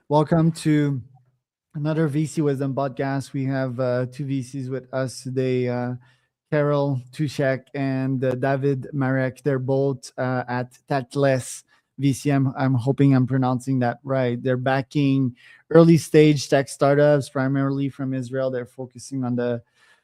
Welcome to another VC Wisdom podcast. We have two VCs with us today, Carol Tushek and David Marek. They're both at Tachles VC. I'm hoping I'm pronouncing that right. They're backing early stage tech startups, primarily from Israel. They're focusing on the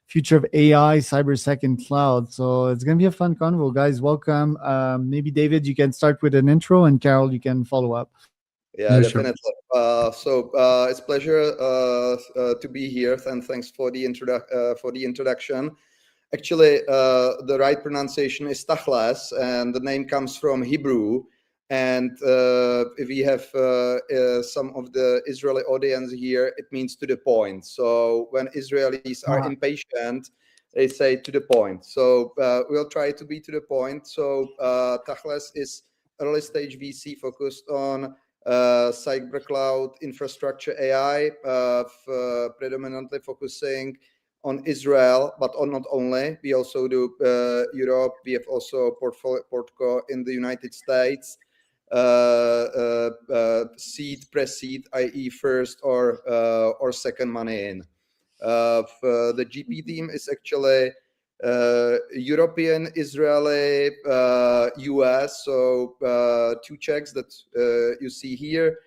future of AI, cybersec, and cloud. So it's going to be a fun convo, guys. Welcome. Maybe David, you can start with an intro, and Carol, you can follow up. Yeah, Yeah, sure. definitely. It's pleasure to be here, and thanks for the introduction. Actually, the right pronunciation is Tachles, and the name comes from Hebrew. And if we have some of the Israeli audience here, it means to the point. So when Israelis are impatient, they say to the point. So we'll try to be to the point. So Tachles is early stage VC focused on cyber cloud infrastructure AI, predominantly focusing on Israel, but not only. We also do Europe. We have also portco in the United States. Seed, pre-seed, i.e. first or second money in. The GP team is actually European, Israeli, US. So two checks that you see here.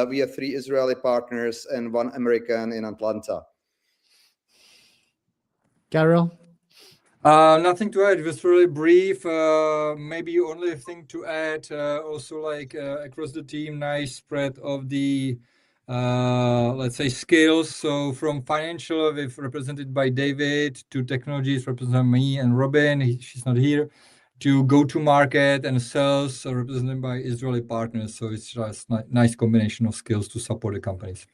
We have 3 Israeli partners and 1 American in Atlanta. Carol? Nothing to add. It was really brief. Maybe only thing to add. Also, across the team, nice spread of the, let's say, skills. So from financial, we've represented by David, to technologies represented me and Robin. She's not here. To go to market and sales, so represented by Israeli partners. So it's just nice combination of skills to support the companies.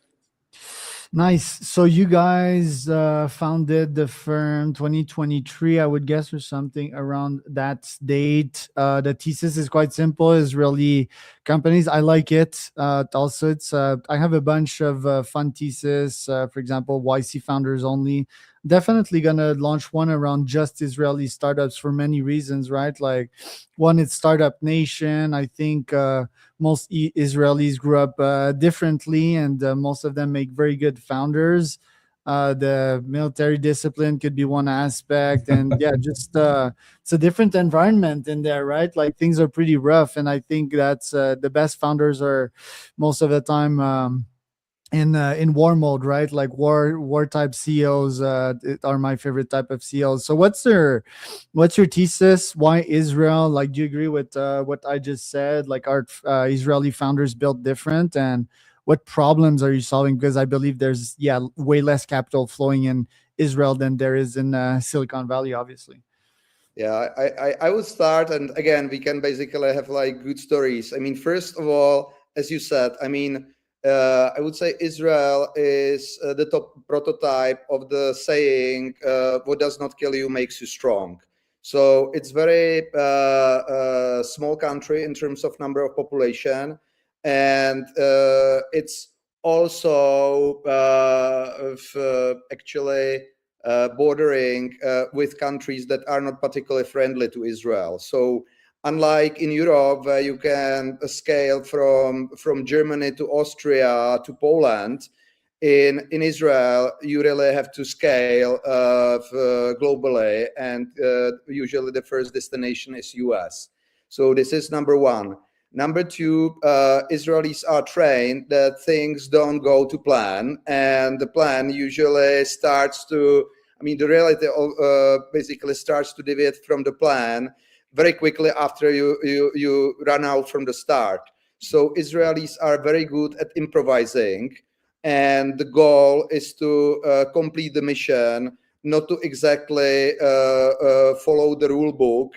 Nice. So you guys founded the firm 2023, I would guess, or something around that date. The thesis is quite simple: Israeli companies. I like it. Also, it's I have a bunch of fun thesis. For example, YC founders only. Definitely gonna launch one around just Israeli startups for many reasons, right? Like, one, it's startup nation. I think most Israelis grew up differently, and most of them make very good founders. The military discipline could be one aspect, and yeah, just it's a different environment in there, right? Like, things are pretty rough, and I think that's the best founders are most of the time. In war mode, right? Like war type CEOs are my favorite type of CEOs. So what's your thesis? Why Israel? Like, do you agree with what I just said? Like, are Israeli founders built different, and what problems are you solving? Because I believe there's way less capital flowing in Israel than there is in Silicon Valley, obviously. Yeah, I would start, and again, we can basically have like good stories. I mean, first of all, as you said, I mean, I would say Israel is the top prototype of the saying, what does not kill you makes you strong. So it's very small country in terms of number of population. And it's also actually bordering with countries that are not particularly friendly to Israel. So unlike in Europe, where you can scale from Germany to Austria to Poland, in Israel, you really have to scale globally, and usually the first destination is US. So this is number one. Number two, Israelis are trained that things don't go to plan, and the plan usually starts to, I mean, the reality basically starts to deviate from the plan very quickly after you run out from the start. So Israelis are very good at improvising, and the goal is to complete the mission, not to exactly follow the rule book.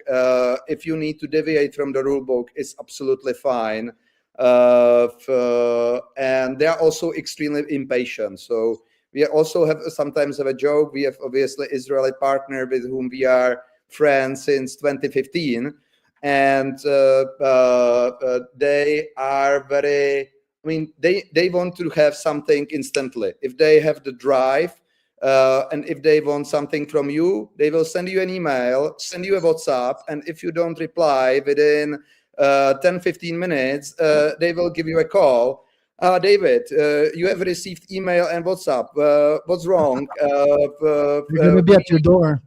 If you need to deviate from the rule book, it's absolutely fine. And they are also extremely impatient. So we also sometimes have a joke. We have obviously Israeli partner with whom we are friends since 2015, and they are very, I mean, they want to have something instantly. If they have the drive, and if they want something from you, they will send you an email, send you a WhatsApp, and if you don't reply within 10-15 minutes, they will give you a call. David, you have received email and WhatsApp. What's wrong? They're gonna be at your door.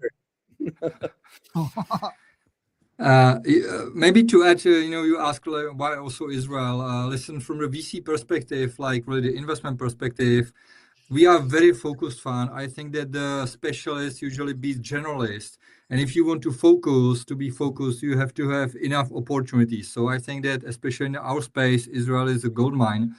Maybe to add, you ask like, why also Israel. Listen, from the VC perspective, like really the investment perspective, we are very focused fund. I think that the specialists usually beat generalists. And if you want to be focused, you have to have enough opportunities. So I think that especially in our space, Israel is a gold mine.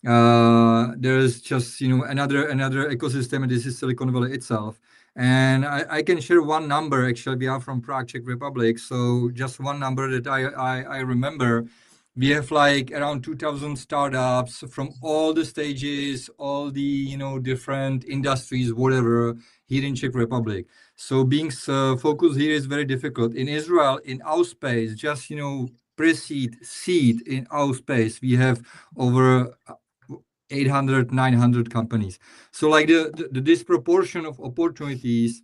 There's just another ecosystem, and this is Silicon Valley itself. And I can share one number. Actually, we are from Prague, Czech Republic. So just one number that I remember. We have like around 2,000 startups from all the stages, all the different industries, whatever, here in Czech Republic. So being focused here is very difficult. In Israel, in our space, just pre-seed, seed in our space, we have over 800, 900 companies. So like the disproportion of opportunities,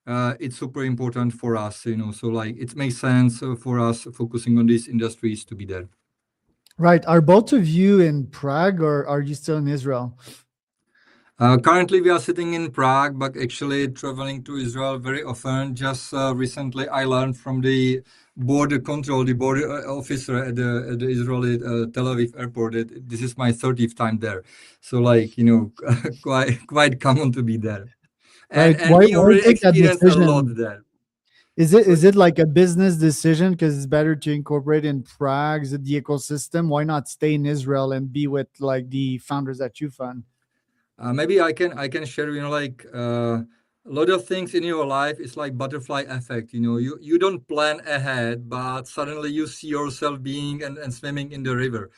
it's super important for us, so like it makes sense for us focusing on these industries to be there. Right. Are both of you in Prague or are you still in Israel? Currently, we are sitting in Prague, but actually traveling to Israel very often. Just recently, I learned from the border control, the border officer at the Israeli Tel Aviv airport that this is my 30th time there. So, like, quite common to be there. Right. And we Why already take that experienced a lot decision? there. Is it like a business decision because it's better to incorporate in Prague? Is it the ecosystem? Why not stay in Israel and be with like the founders that you fund? Maybe I can share, a lot of things in your life is like butterfly effect. You don't plan ahead, but suddenly you see yourself being and swimming in the river.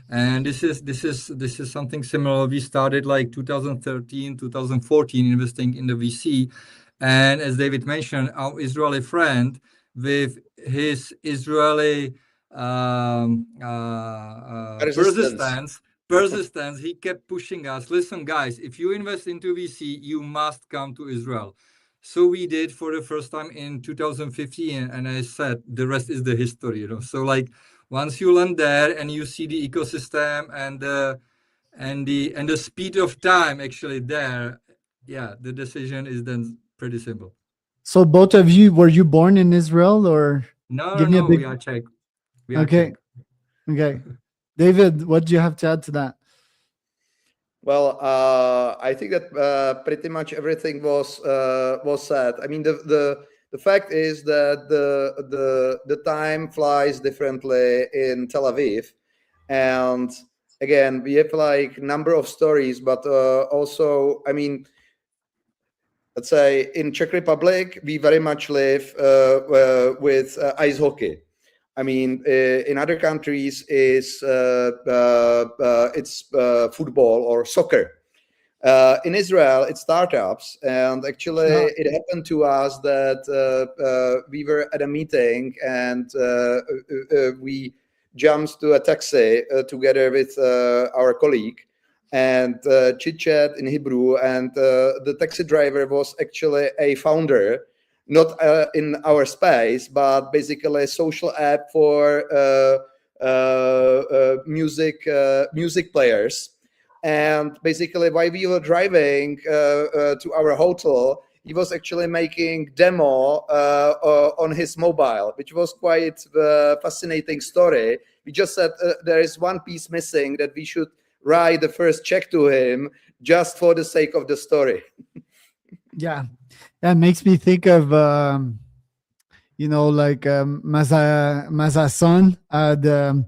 And this is something similar. We started like 2013, 2014 investing in the VC. And as David mentioned, our Israeli friend with his Israeli Resistance. persistence, he kept pushing us. Listen, guys, if you invest into VC, you must come to Israel. So we did for the first time in 2015, and I said the rest is the history. So like once you land there and you see the ecosystem and the speed of time actually there, yeah, the decision is then pretty simple. So both of you, were you born in Israel or No, no, give me a no, big we are Czech. We are okay. Czech. Okay. David, what do you have to add to that? Well, I think that pretty much everything was said. I mean, the fact is that the time flies differently in Tel Aviv, and again, we have like number of stories, but also, I mean, let's say in Czech Republic, we very much live with ice hockey. I mean, in other countries, it's football or soccer. In Israel, it's startups, and actually, it happened to us that we were at a meeting and we jumped to a taxi together with our colleague and chit chat in Hebrew, and the taxi driver was actually a founder, not in our space, but basically a social app for music players. And basically, while we were driving to our hotel, he was actually making demo on his mobile, which was quite a fascinating story. We just said there is one piece missing, that we should write the first check to him just for the sake of the story. Yeah, that makes me think of like Maza's son, the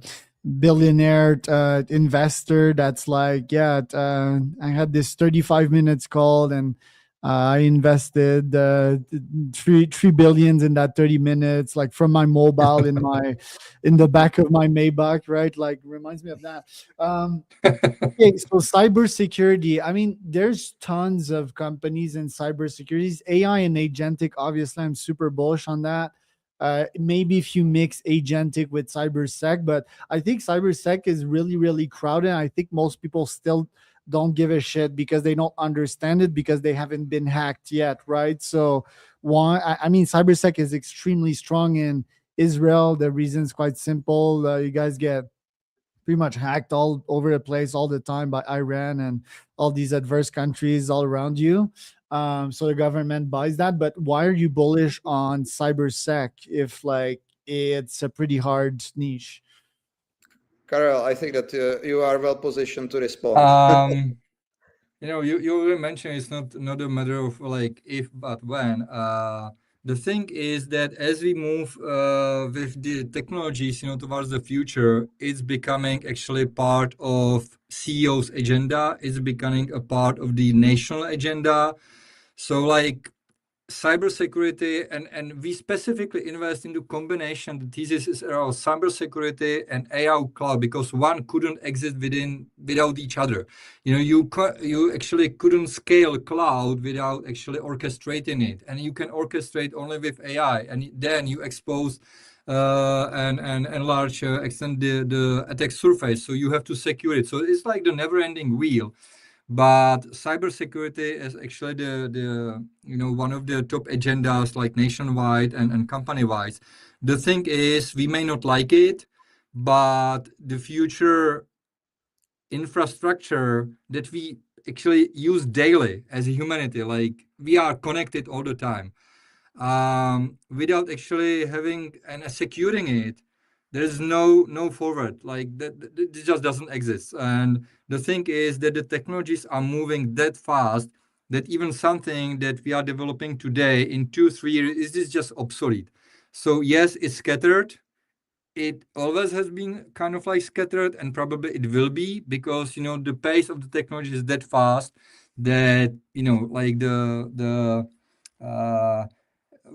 billionaire investor. That's like, yeah, I had this 35 minutes call, and I invested three billions in that 30 minutes, like from my mobile in the back of my Maybach, right? Like reminds me of that. Okay, so cybersecurity. I mean, there's tons of companies in cybersecurity. AI and agentic, obviously, I'm super bullish on that. Maybe if you mix agentic with cybersec, but I think cybersec is really, really crowded. I think most people still don't give a shit because they don't understand it because they haven't been hacked yet, right? So, I mean, cybersec is extremely strong in Israel. The reason is quite simple. You guys get pretty much hacked all over the place all the time by Iran and all these adverse countries all around you. So the government buys that. But why are you bullish on cybersec if like it's a pretty hard niche? Karel, I think that you are well positioned to respond. You already mentioned it's not a matter of like if but when. The thing is that as we move with the technologies, towards the future, it's becoming actually part of CEO's agenda. It's becoming a part of the national agenda. So like cybersecurity, and we specifically invest into combination. The thesis is around cybersecurity and AI cloud because one couldn't exist without each other. You actually couldn't scale cloud without actually orchestrating it, and you can orchestrate only with AI, and then you expose and enlarge extend the attack surface. So you have to secure it. So it's like the never-ending wheel. But cybersecurity is actually the one of the top agendas like nationwide and company-wise. The thing is, we may not like it, but the future infrastructure that we actually use daily as a humanity, like we are connected all the time, without actually having and securing it, there's no forward. Like that, it just doesn't exist. And the thing is that the technologies are moving that fast that even something that we are developing today in 2-3 years is just obsolete. So yes, it's scattered. It always has been kind of like scattered, and probably it will be because the pace of the technology is that fast that like the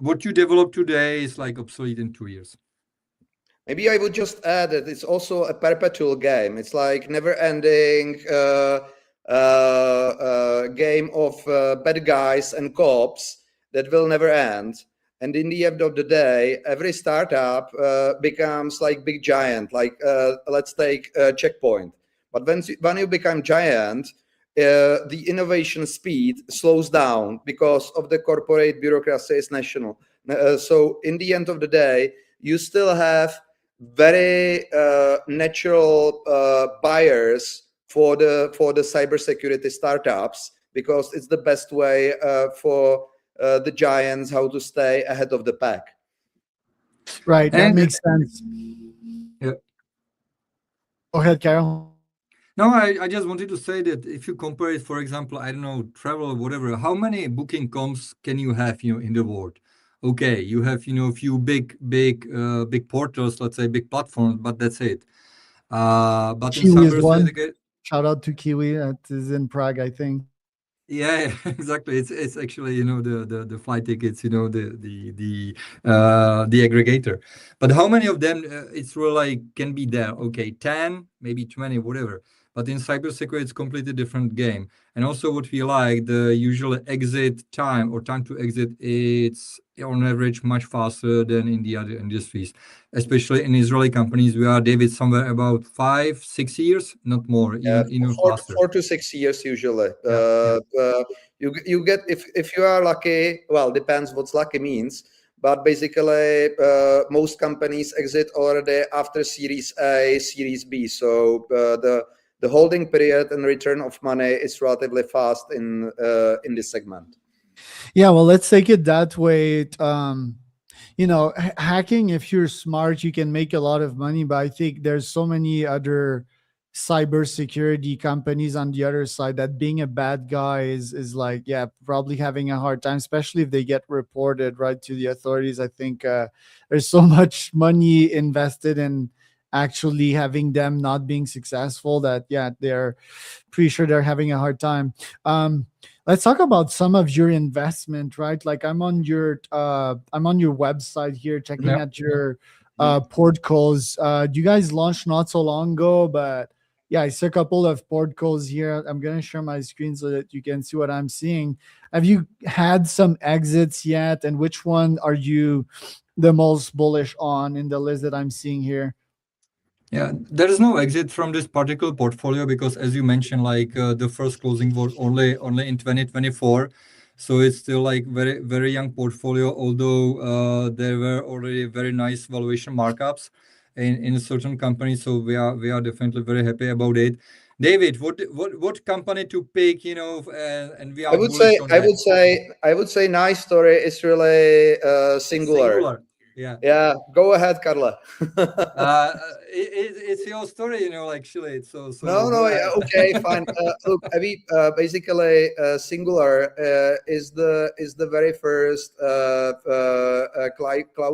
what you develop today is like obsolete in 2 years. Maybe I would just add that it's also a perpetual game. It's like never-ending game of bad guys and cops that will never end. And in the end of the day, every startup becomes like big giant. Like let's take Checkpoint. But when you become giant, the innovation speed slows down because of the corporate bureaucracy is national. So in the end of the day, you still have very natural buyers for the cybersecurity startups because it's the best way for the giants how to stay ahead of the pack. Right, that And makes sense. yeah. Go ahead, Carol. No, I just wanted to say that if you compare it, for example, I don't know, travel or whatever, how many booking.coms can you have, in the world? Okay, you have, a few big portals, let's say big platforms, but that's it. But in Kiwi is one. cybersecurity, Shout out to Kiwi. That is in Prague, I think. yeah, exactly. It's actually the flight tickets, the aggregator. But how many of them it's really like can be there? Okay, 10, maybe 20, whatever. But in cybersecurity, it's completely different game. And also, what we like, the usual exit time or time to exit, it's on average much faster than in the other industries, especially in Israeli companies. We are, David, somewhere about 5-6 years, not more, even faster. 4 to 6 years usually. Yeah. You get if you are lucky. Well, depends what lucky means. But basically, most companies exit already after Series A, Series B. So the holding period and return of money is relatively fast in this segment. Yeah, well, let's take it that way. Hacking, if you're smart, you can make a lot of money, but I think there's so many other cybersecurity companies on the other side that being a bad guy is like, yeah, probably having a hard time, especially if they get reported right to the authorities. I think there's so much money invested in actually having them not being successful that, yeah, they're pretty sure they're having a hard time. Let's talk about some of your investment, right? Like I'm on your website here checking Yeah. at your port calls. You guys launched not so long ago, but yeah, I see a couple of port calls here. I'm gonna share my screen so that you can see what I'm seeing. Have you had some exits yet? And which one are you the most bullish on in the list that I'm seeing here? Yeah, there is no exit from this particular portfolio because, as you mentioned, like the first closing was only in 2024, so it's still like very young portfolio. Although there were already very nice valuation markups, in a certain company. So we are definitely very happy about it. David, what company to pick? And we I are would say, bullish on I that. would say, I would say, nice story is really singular. Singular. Yeah. Yeah, go ahead, Carla. It's your story, actually. So No, go no, yeah, ahead. okay, fine. Look, I mean, basically, Singular is the very first cloud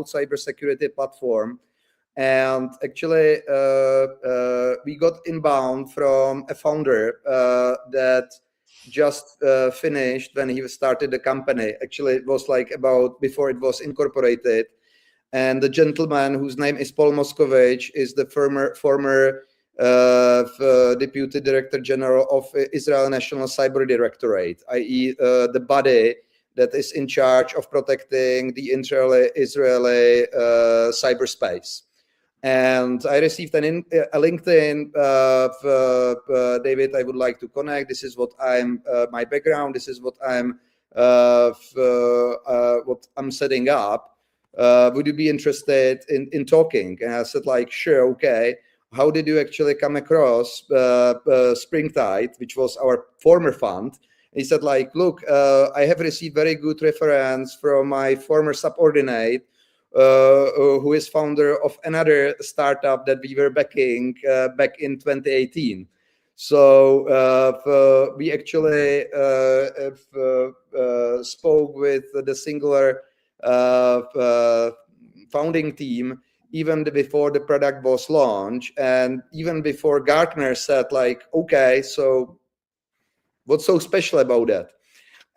cybersecurity platform, and actually, we got inbound from a founder that just finished when he started the company. Actually, it was like about before it was incorporated, and the gentleman whose name is Paul Moskovich is the former Deputy Director General of Israel National Cyber Directorate, i.e., the body that is in charge of protecting the Israeli cyberspace. And I received a LinkedIn, David, I would like to connect. This is what I'm, my background. This is what I'm setting up. Would you be interested in talking? And I said, like, sure, okay. How did you actually come across Springtide, which was our former fund? He said, like, look, I have received very good reference from my former subordinate, who is founder of another startup that we were backing back in 2018. So we actually spoke with the Singular founding team even before the product was launched, and even before Gartner said, like, okay, so what's so special about that?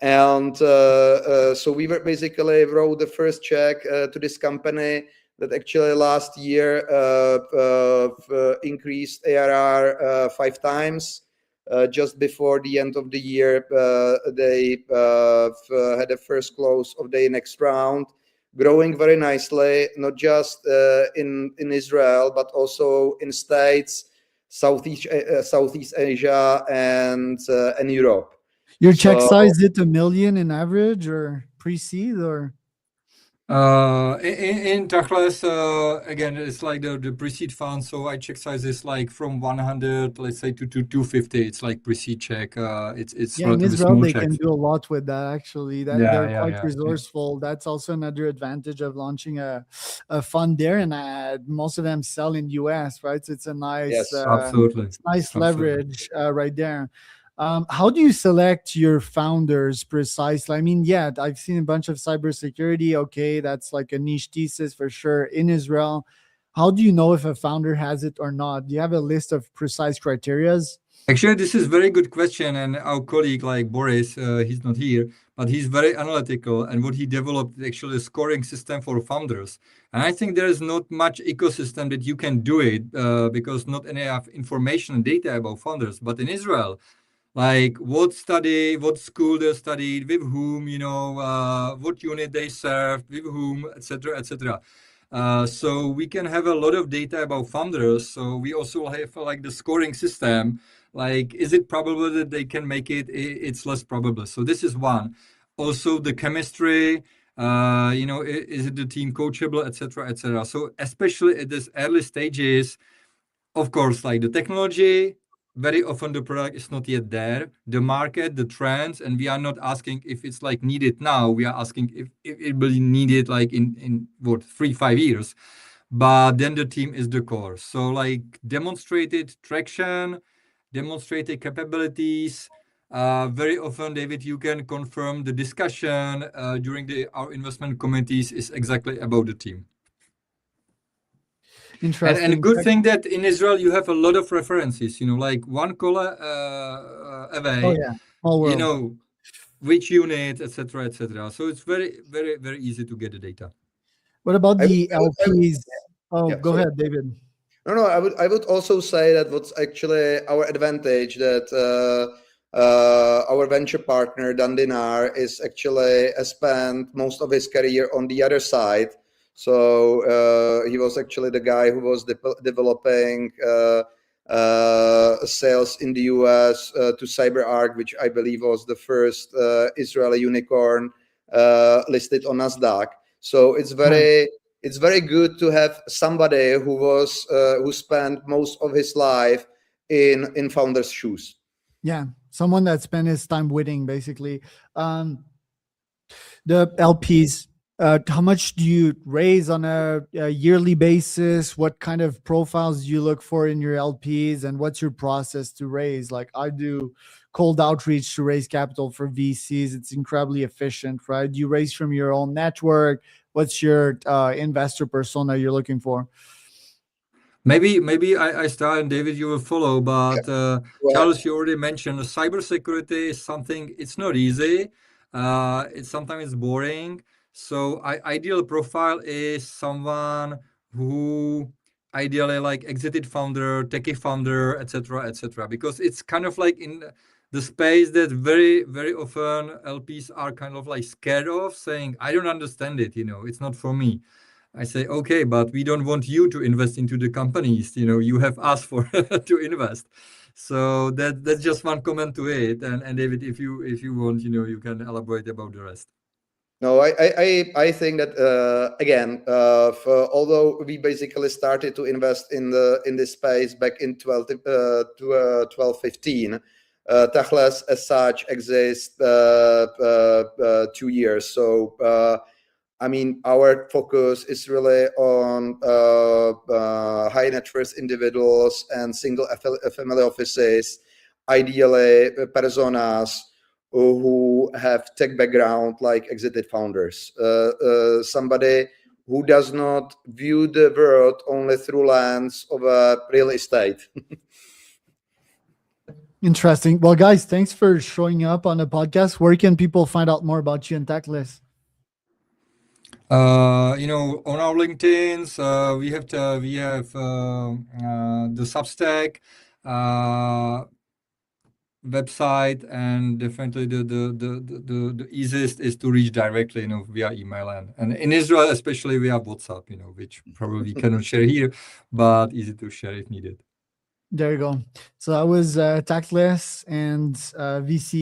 And so we were basically wrote the first check to this company that actually last year increased ARR 5 times. Just before the end of the year, they had a first close of the next round, growing very nicely, not just in Israel, but also in States, Southeast Asia, and Europe. Your check So size, is it a million in average or pre-seed or? In Tachles, again, it's like the pre-seed fund. So I check size is like from 100, let's say, to 250. It's like pre-seed check. It's Yeah, in relatively Israel small they can checks. do a lot with that actually. That Yeah, they're yeah, quite yeah, yeah. resourceful. That's also another advantage of launching a fund there, and most of them sell in US, right? So it's a yes. Absolutely, nice absolutely. leverage right there. How do you select your founders precisely? I mean, yeah, I've seen a bunch of cybersecurity. Okay, that's like a niche thesis for sure in Israel. How do you know if a founder has it or not? Do you have a list of precise criterias? Actually, this is very good question, and our colleague like Boris, he's not here, but he's very analytical, and what he developed is actually a scoring system for founders. And I think there is not much ecosystem that you can do it because not enough information and data about founders. But in Israel, like what study, what school they studied, with whom, what unit they served, with whom, etc., etc. So we can have a lot of data about founders. So we also have like the scoring system. Like, is it probable that they can make it? It's less probable. So this is one. Also, the chemistry. Is it the team coachable, etc., etc. So especially at this early stages, of course, like the technology, very often the product is not yet there. The market, the trends, and we are not asking if it's like needed now. We are asking if it will be needed like in what 3-5 years. But then the team is the core. So like demonstrated traction, demonstrated capabilities. Very often, David, you can confirm the discussion during our investment committees is exactly about the team. And Interesting. good thing that in Israel you have a lot of references, like one call Oh away, yeah, small you world. know, which unit, etc., etc. So it's very, very, very easy to get the data. What about the I would, LPs? Oh, yeah, go sorry. ahead, David. No, I would also say that what's actually our advantage that our venture partner Dan Dinar is actually spent most of his career on the other side. So he was actually the guy who was developing sales in the US to CyberArk, which I believe was the first Israeli unicorn listed on Nasdaq. So it's Right. very it's very good to have somebody who spent most of his life in founder's shoes. Yeah, someone that spent his time winning, basically. The LPs, how much do you raise on a yearly basis? What kind of profiles do you look for in your LPs, and what's your process to raise? Like, I do cold outreach to raise capital for VCs. It's incredibly efficient, right? You raise from your own network. What's your investor persona you're looking for? Maybe I start and David, you will follow. But Well, Charles, you already mentioned cybersecurity is something. It's not easy. It's sometimes it's boring. So ideal profile is someone who ideally like exited founder, techie founder, etc., etc. Because it's kind of like in the space that very often LPs are kind of like scared of, saying, "I don't understand it. It's not for me." I say, okay, but we don't want you to invest into the companies. You have asked for to invest. So that's just one comment to it. And David, if you want, you can elaborate about the rest. No, I think that again, although we basically started to invest in this space back in 12-15, Tachles as such exists 2 years. So I mean, our focus is really on high net worth individuals and single family offices, ideally personas who have tech background like exited founders. Somebody who does not view the world only through lens of real estate. Interesting. Well, guys, thanks for showing up on the podcast. Where can people find out more about you and Tachles? On our LinkedIn's, we have the Substack website, and definitely the easiest is to reach directly, via email and in Israel, especially via WhatsApp, which probably cannot share here, but easy to share if needed. There you go. So that was Tachles and VC